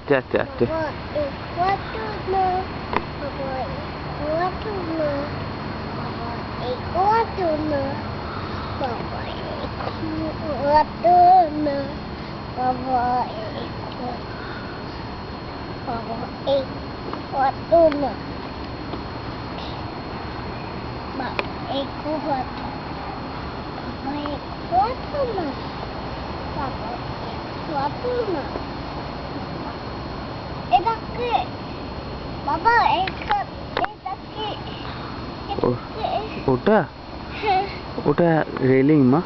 আস্তে আস্তে আস্তে। ওটা ওটা রেলিং মা,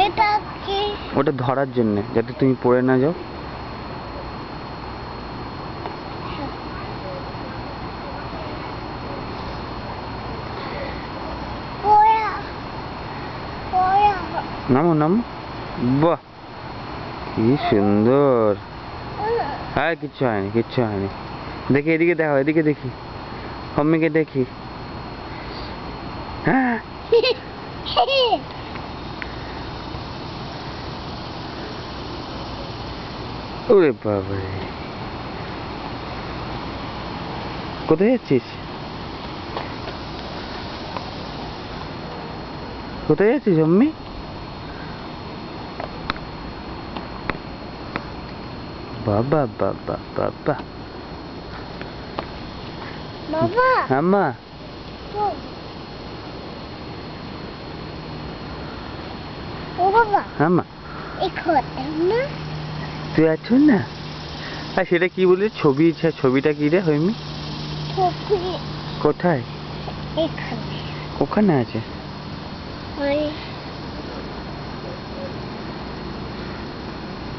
এটা কি? ওটা ধরার জন্য যাতে তুমি পড়ে না যাও। নামো নামো, বাহ কি সুন্দর। হ্যাঁ কিচ্ছু হয়নি, কিচ্ছু হয়নি। দেখি এদিকে দেখো, এদিকে দেখি, মাম্মিকে দেখি। হ্যাঁ ওরে বাবারে, কোথায় যাচ্ছিস? কোথায় যাচ্ছিস মাম্মি? বাবা বাবা বাবা। বাবা আম্মা ও বাবা আম্মা না তুই আছো না? আর সেটা কি বলি, ছবি, ছবিটা কি রে হইমি? কোথায়? ওখানে আছে।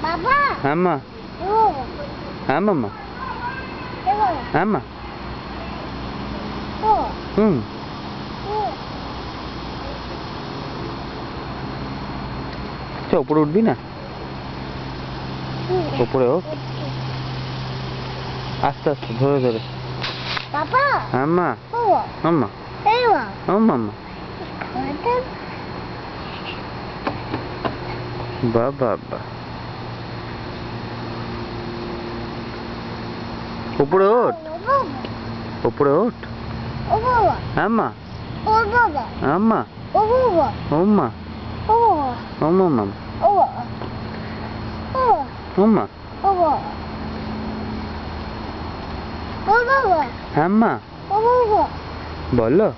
বাবা আম্মা আম্মা আম্মা হুম চ, উপরে উঠবি না? উপরে হোক, আস্তে আস্তে, ধরে ধরে। বাবা আম্মা আম্মা আম্মা আম্মা বাবা বাবা। উপরে ওঠ, উপরে ওঠ। আম্মা আম্মা ওম্মা ওম্মা মাম্মা ওম্মা আম্মা বলো।